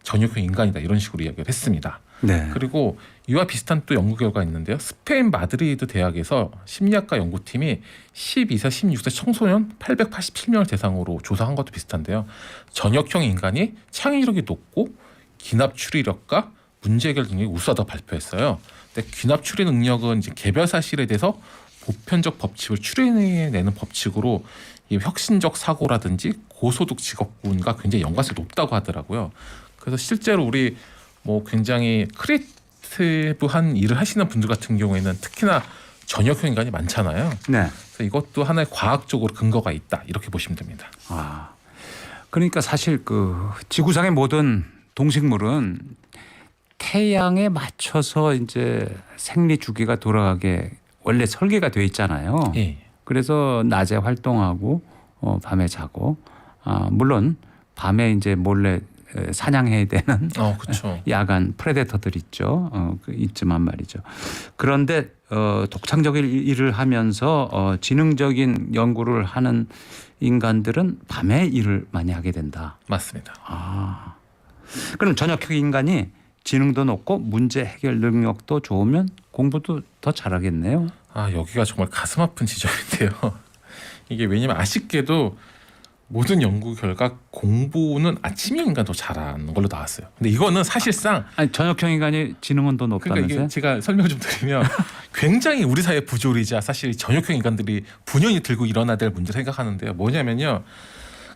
저녁형 인간이다. 이런 식으로 이야기를 했습니다. 네. 그리고 이와 비슷한 또 연구 결과가 있는데요. 스페인 마드리드 대학에서 심리학과 연구팀이 12세, 16세 청소년 887명을 대상으로 조사한 것도 비슷한데요. 저녁형 인간이 창의력이 높고 기납 추리력과 문제 해결 능력이 우수하다고 발표했어요. 근데 기납 추리 능력은 이제 개별 사실에 대해서 보편적 법칙을 추려내는 법칙으로 이 혁신적 사고라든지 고소득 직업군과 굉장히 연관성이 높다고 하더라고요. 그래서 실제로 우리 뭐 굉장히 크리에이티브한 일을 하시는 분들 같은 경우에는 특히나 저녁형 인간이 많잖아요. 네. 그래서 이것도 하나의 과학적으로 근거가 있다 이렇게 보시면 됩니다. 아, 그러니까 사실 그 지구상의 모든 동식물은 태양에 맞춰서 이제 생리 주기가 돌아가게 원래 설계가 돼 있잖아요. 예. 그래서 낮에 활동하고 밤에 자고, 물론 밤에 이제 몰래 사냥해야 되는 그렇죠. 야간 프레데터들 있죠. 있지만 말이죠. 그런데 독창적인 일을 하면서 지능적인 연구를 하는 인간들은 밤에 일을 많이 하게 된다. 맞습니다. 그럼 저녁형 인간이 지능도 높고 문제 해결 능력도 좋으면 공부도 더 잘하겠네요. 여기가 정말 가슴 아픈 지점인데요. 이게 왜냐면 아쉽게도 모든 연구 결과 공부는 아침형 인간 더 잘하는 걸로 나왔어요. 근데 이거는 사실상 아니 저녁형 인간이 지능은 더 그러니까 높다면서요? 이게 제가 설명 좀 드리면 굉장히 우리 사회 부조리자 사실 저녁형 인간들이 분연히 들고 일어나야 될 문제를 생각하는데요. 뭐냐면요.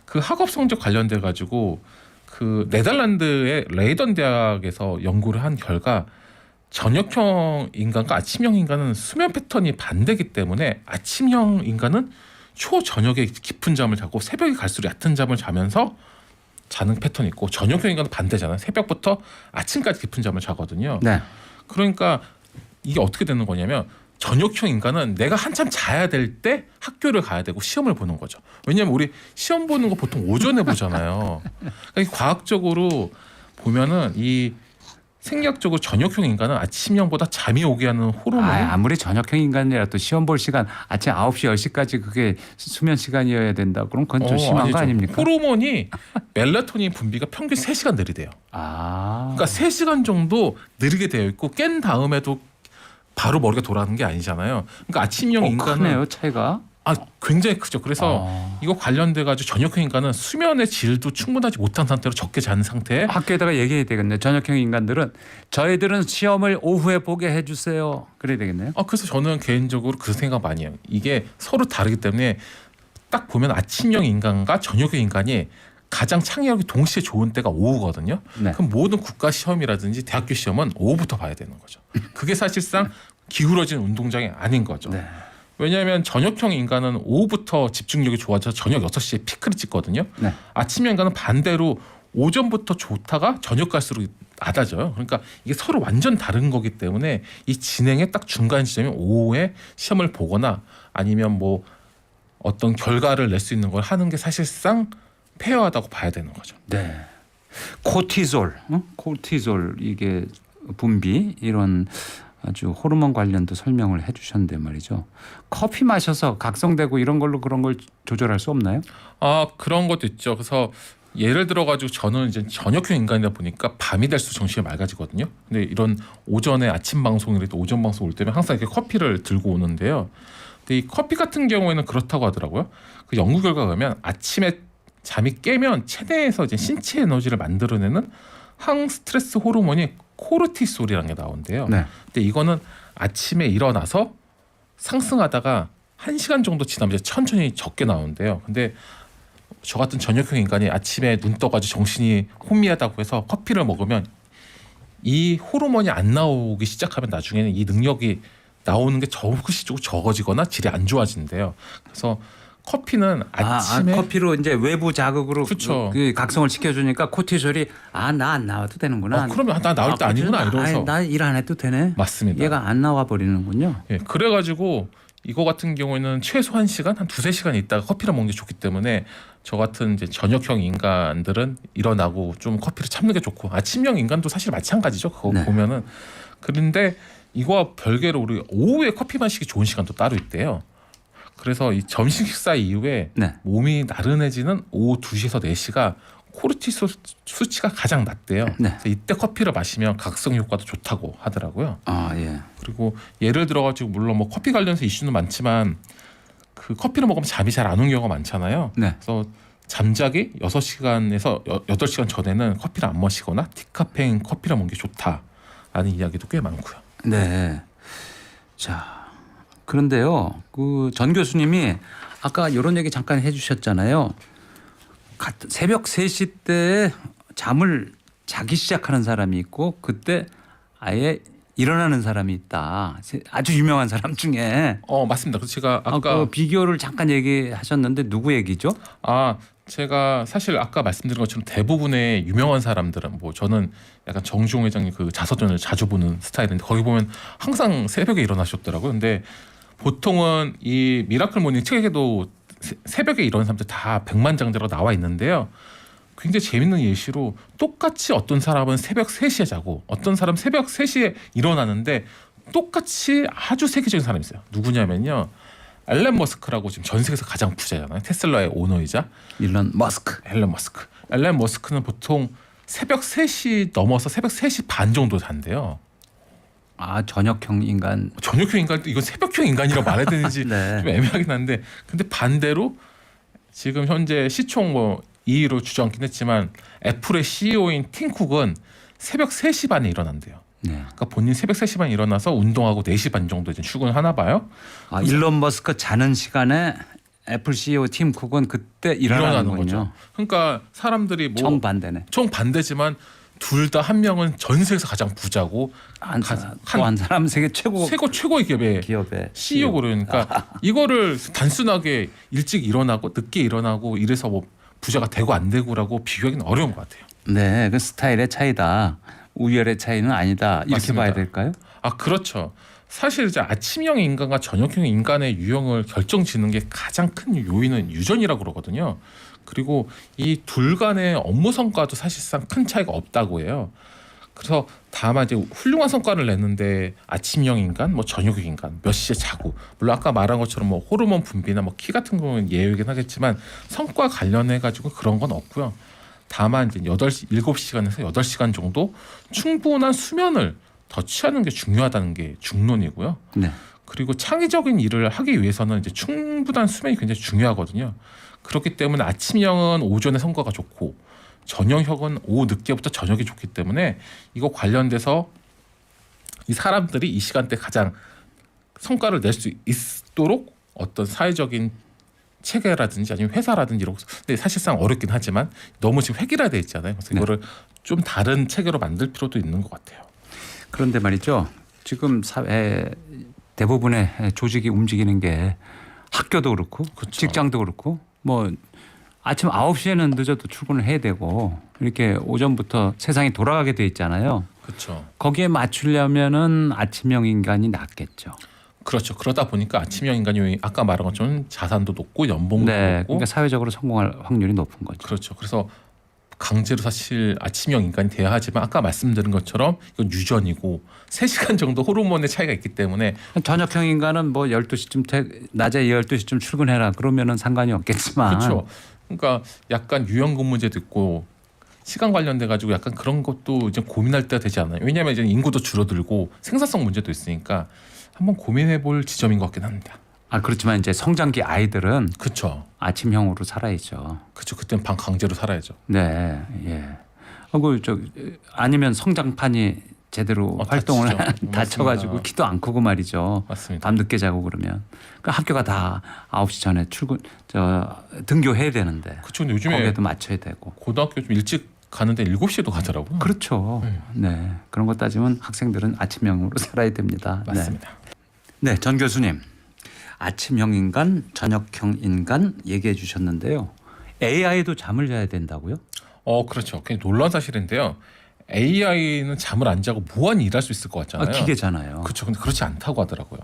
그 학업 성적 관련돼 가지고 그 네덜란드의 레이던 대학에서 연구를 한 결과 저녁형 인간과 아침형 인간은 수면 패턴이 반대이기 때문에 아침형 인간은 초저녁에 깊은 잠을 자고 새벽에 갈수록 얕은 잠을 자면서 자는 패턴이 있고 저녁형 인간은 반대잖아요. 새벽부터 아침까지 깊은 잠을 자거든요. 네. 그러니까 이게 어떻게 되는 거냐면 저녁형 인간은 내가 한참 자야 될 때 학교를 가야 되고 시험을 보는 거죠. 왜냐하면 우리 시험 보는 거 보통 오전에 보잖아요. 그러니까 과학적으로 보면은 이 생략적으로 저녁형 인간은 아침형보다 잠이 오게 하는 호르몬이 아무리 저녁형 인간이라도 시험 볼 시간 아침 9시 10시까지 그게 수면 시간이어야 된다. 그럼 그건 좀 심한 아니죠. 거 아닙니까? 호르몬이 멜라토닌 분비가 평균 3시간 느리대요. 그러니까 3시간 정도 느리게 되어 있고 깬 다음에도 바로 머리가 돌아가는 게 아니잖아요. 그러니까 아침형 인간은 크네요 차이가. 굉장히 크죠. 그래서 이거 관련돼 가지고 저녁형 인간은 수면의 질도 충분하지 못한 상태로 적게 자는 상태에 학교에다가 얘기해야 되겠네. 저녁형 인간들은 저희들은 시험을 오후에 보게 해주세요. 그래야 되겠네요. 그래서 저는 개인적으로 그 생각 많이 해요. 이게 서로 다르기 때문에 딱 보면 아침형 인간과 저녁형 인간이 가장 창의력이 동시에 좋은 때가 오후거든요. 네. 그럼 모든 국가 시험이라든지 대학교 시험은 오후부터 봐야 되는 거죠. 그게 사실상 기울어진 운동장이 아닌 거죠. 네. 왜냐하면 저녁형 인간은 오후부터 집중력이 좋아져서 저녁 6시에 피크를 찍거든요. 네. 아침형 인간은 반대로 오전부터 좋다가 저녁 갈수록 낮아져요. 그러니까 이게 서로 완전 다른 거기 때문에 이 진행의 딱 중간 지점이 오후에 시험을 보거나 아니면 뭐 어떤 결과를 낼 수 있는 걸 하는 게 사실상 페어하다고 봐야 되는 거죠. 네. 코티졸, 코티졸 이게 분비 이런 아주 호르몬 관련도 설명을 해주셨는데 말이죠. 커피 마셔서 각성되고 이런 걸로 그런 걸 조절할 수 없나요? 그런 것도 있죠. 그래서 예를 들어 가지고 저는 이제 저녁형 인간이다 보니까 밤이 될수록 정신이 맑아지거든요. 근데 이런 오전에 아침 방송이라도 오전 방송 올 때면 항상 이렇게 커피를 들고 오는데요. 근데 이 커피 같은 경우에는 그렇다고 하더라고요. 그 연구 결과가 보면 아침에 잠이 깨면 체내에서 이제 신체 에너지를 만들어내는 항스트레스 호르몬이 코르티솔이라는 게 나온대요. 네. 근데 이거는 아침에 일어나서 상승하다가 1시간 정도 지나면 이제 천천히 적게 나오는데요. 근데 저 같은 저녁형 인간이 아침에 눈 떠가지고 정신이 혼미하다고 해서 커피를 먹으면 이 호르몬이 안 나오기 시작하면 나중에는 이 능력이 나오는 게 조금씩 적어지거나 질이 안 좋아진대요. 그래서 커피는 아침에 커피로 이제 외부 자극으로 그쵸. 그 각성을 시켜주니까 코티솔이 나 안 나와도 되는구나. 그러면 나 나올 때 아니구나 이러면서 나 일 안 해도 되네. 맞습니다. 얘가 안 나와 버리는군요. 예, 그래가지고 이거 같은 경우에는 최소 1시간 한 2-3시간 있다가 커피를 먹는 게 좋기 때문에 저 같은 이제 저녁형 인간들은 일어나고 좀 커피를 참는 게 좋고 아침형 인간도 사실 마찬가지죠. 그거 네. 보면은 그런데 이거와 별개로 우리 오후에 커피 마시기 좋은 시간도 따로 있대요. 그래서 이 점심 식사 이후에 네. 몸이 나른해지는 오후 2시에서 4시가 코르티솔 수치가 가장 낮대요. 네. 그래서 이때 커피를 마시면 각성 효과도 좋다고 하더라고요. 예. 그리고 예를 들어가지고 물론 뭐 커피 관련해서 이슈는 많지만 그 커피를 먹으면 잠이 잘 안 오는 경우가 많잖아요. 네. 그래서 잠자기 6시간에서 8시간 전에는 커피를 안 마시거나 디카페인 커피를 먹는 게 좋다라는 이야기도 꽤 많고요. 네. 자, 그런데요. 그 전 교수님이 아까 이런 얘기 잠깐 해주셨잖아요. 새벽 3시 때 잠을 자기 시작하는 사람이 있고 그때 아예 일어나는 사람이 있다. 아주 유명한 사람 중에. 맞습니다. 그래서 제가 그 비교를 잠깐 얘기하셨는데 누구 얘기죠? 제가 사실 아까 말씀드린 것처럼 대부분의 유명한 사람들은 뭐 저는 약간 정주홍 회장님 그 자서전을 자주 보는 스타일인데 거기 보면 항상 새벽에 일어나셨더라고요. 근데 보통은 이 미라클 모닝 책에도 새벽에 일어나는 사람들 다 백만장자로 나와 있는데요. 굉장히 재밌는 예시로 똑같이 어떤 사람은 새벽 3시에 자고 어떤 사람 새벽 3시에 일어나는데 똑같이 아주 세계적인 사람이 있어요. 누구냐면요. 앨런 머스크라고 지금 전 세계에서 가장 부자잖아요. 테슬라의 오너이자 일론 머스크. 앨런 머스크는 보통 새벽 3시 넘어서 새벽 3시 반 정도 잔대요. 저녁형 인간. 저녁형 인간, 이건 새벽형 인간이라고 말해야 되는지 네. 좀 애매하긴 한데, 근데 반대로 지금 현재 시총 2위로 주저앉긴 했지만 애플의 CEO인 팀 쿡은 새벽 3시 반에 일어난대요. 네. 그러니까 본인 새벽 3시 반에 일어나서 운동하고 4시 반 정도 이제 출근하나 봐요. 일론 머스크 자는 시간에 애플 CEO 팀 쿡은 그때 일어나는 거죠. 그러니까 사람들이 정반대네. 정반대지만 둘 다 한 명은 전 세계에서 가장 부자고 한 사람 세계 최고의 기업의 CEO 그러니까 이거를 단순하게 일찍 일어나고 늦게 일어나고 이래서 뭐 부자가 되고 안 되고라고 비교하기는 어려운 것 같아요. 네, 그 스타일의 차이다. 우열의 차이는 아니다. 이렇게 맞습니다. 봐야 될까요? 그렇죠. 사실 이제 아침형 인간과 저녁형 인간의 유형을 결정짓는 게 가장 큰 요인은 유전이라고 그러거든요. 그리고 이 둘 간의 업무 성과도 사실상 큰 차이가 없다고 해요. 그래서 다만 이제 훌륭한 성과를 냈는데 아침형 인간, 뭐 저녁형 인간, 몇 시에 자고, 물론 아까 말한 것처럼 뭐 호르몬 분비나 뭐 키 같은 경우는 예외이긴 하겠지만 성과 관련해 가지고 그런 건 없고요. 다만 이제 7시간에서 8시간 정도 충분한 수면을 더 취하는 게 중요하다는 게 중론이고요. 네. 그리고 창의적인 일을 하기 위해서는 이제 충분한 수면이 굉장히 중요하거든요. 그렇기 때문에 아침형은 오전에 성과가 좋고 저녁형은 오후 늦게부터 저녁이 좋기 때문에 이거 관련돼서 이 사람들이 이 시간대 가장 성과를 낼 수 있도록 어떤 사회적인 체계라든지 아니면 회사라든지 이런, 근데 사실상 어렵긴 하지만 너무 지금 획일화돼 있잖아요. 그래서 이거를 좀 다른 체계로 만들 필요도 있는 것 같아요. 그런데 말이죠. 지금 사회 대부분의 조직이 움직이는 게 학교도 그렇고 그렇죠. 직장도 그렇고 뭐 아침 9시에는 늦어도 출근을 해야 되고 이렇게 오전부터 세상이 돌아가게 돼 있잖아요. 그렇죠. 거기에 맞추려면은 아침형 인간이 낫겠죠. 그렇죠. 그러다 보니까 아침형 인간이 아까 말한 것처럼 자산도 높고 연봉도 네, 높고 그러니까 사회적으로 성공할 확률이 높은 거죠. 그렇죠. 그래서 강제로 사실 아침형 인간이 돼야 하지만 아까 말씀드린 것처럼 이건 유전이고 3시간 정도 호르몬의 차이가 있기 때문에 저녁형 인간은 뭐 12시쯤 낮에 12시쯤 출근해라 그러면은 상관이 없겠지만 그렇죠. 그러니까 약간 유연근무제도 있고 시간 관련돼 가지고 약간 그런 것도 이제 고민할 때가 되지 않나요? 왜냐하면 이제 인구도 줄어들고 생산성 문제도 있으니까 한번 고민해볼 지점인 것 같긴 합니다. 그렇지만 이제 성장기 아이들은 그렇죠. 아침형으로 살아야죠. 그렇죠. 그때는 반 강제로 살아야죠. 네, 예. 아니면 성장판이 제대로 활동을 다쳐가지고 키도 안 크고 말이죠. 맞습니다. 밤 늦게 자고 그러면 그러니까 학교가 다 9시 전에 등교해야 되는데. 그렇죠. 근데 요즘에 거기에도 맞춰야 되고. 고등학교 좀 일찍 가는데 7시에도 가더라고요. 그렇죠. 네, 그런 거 따지면 학생들은 아침형으로 살아야 됩니다. 맞습니다. 네, 전 교수님. 아침형 인간, 저녁형 인간 얘기해 주셨는데요. AI도 잠을 자야 된다고요? 그렇죠. 굉장히 놀라운 사실인데요. AI는 잠을 안 자고 무한히 일할 수 있을 것 같잖아요. 기계잖아요. 그렇죠. 근데 그렇지 않다고 하더라고요.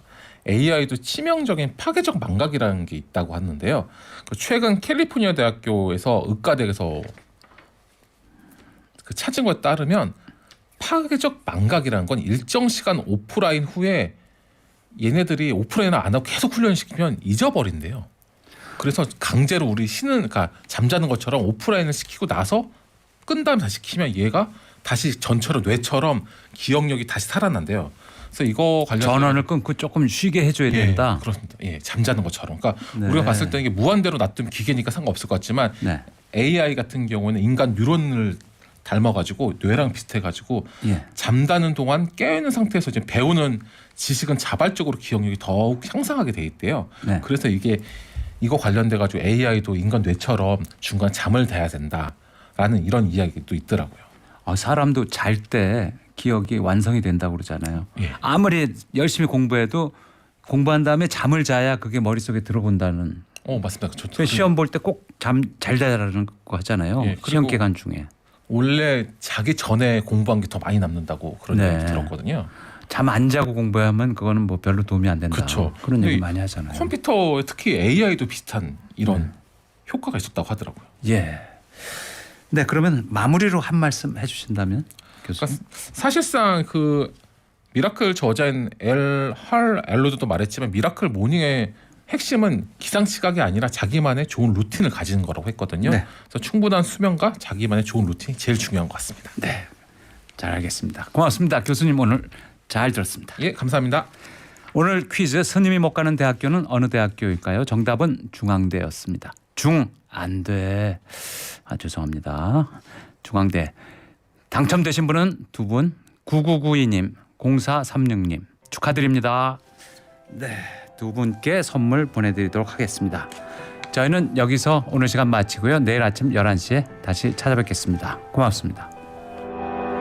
AI도 치명적인 파괴적 망각이라는 게 있다고 하는데요. 최근 캘리포니아 대학교에서 의과대에서 찾은 것에 따르면 파괴적 망각이라는 건 일정 시간 오프라인 후에 얘네들이 오프라인을 안 하고 계속 훈련시키면 잊어버린대요. 그래서 강제로 우리 그러니까 잠자는 것처럼 오프라인을 시키고 나서 끈 다음에 다시 키면 얘가 다시 전처럼 뇌처럼 기억력이 다시 살아난대요. 그래서 이거 관련 전원을 끊고 조금 쉬게 해줘야 된다. 그렇습니다. 잠자는 것처럼. 그러니까 네. 우리가 봤을 때 이게 무한대로 놔두면 기계니까 상관없을 것 같지만 네. AI 같은 경우는 인간 뉴런을 닮아가지고 뇌랑 비슷해가지고 잠자는 동안 깨어있는 상태에서 이제 배우는 지식은 자발적으로 기억력이 더욱 향상하게 돼 있대요. 네. 그래서 이거 관련돼 가지고 AI도 인간 뇌처럼 중간 잠을 자야 된다라는 이런 이야기도 있더라고요. 사람도 잘 때 기억이 완성이 된다고 그러잖아요. 예. 아무리 열심히 공부해도 공부한 다음에 잠을 자야 그게 머릿속에 들어온다는. 맞습니다. 시험 볼 때 꼭 잠 잘 자라는 거 하잖아요. 예, 시험 그리고 기간 중에. 원래 자기 전에 공부한 게 더 많이 남는다고 그런 네. 얘기 들었거든요. 잠 안 자고 공부하면 그거는 뭐 별로 도움이 안 된다. 그쵸. 그런 얘기 근데 많이 하잖아요. 컴퓨터 특히 AI도 비슷한 이런 효과가 있었다고 하더라고요. 예. 네, 그러면 마무리로 한 말씀 해주신다면 교수님. 그러니까 사실상 그 미라클 저자인 할 엘로드도 말했지만 미라클 모닝의 핵심은 기상 시각이 아니라 자기만의 좋은 루틴을 가지는 거라고 했거든요. 네. 그래서 충분한 수면과 자기만의 좋은 루틴이 제일 중요한 것 같습니다. 네, 잘 알겠습니다. 고맙습니다. 교수님 오늘 잘 들었습니다. 예, 감사합니다. 오늘 퀴즈 스님이 못 가는 대학교는 어느 대학교일까요? 정답은 중앙대였습니다. 안 돼. 죄송합니다. 중앙대. 당첨되신 분은 두 분. 9992님, 0436님 축하드립니다. 네, 두 분께 선물 보내드리도록 하겠습니다. 저희는 여기서 오늘 시간 마치고요. 내일 아침 11시에 다시 찾아뵙겠습니다. 고맙습니다.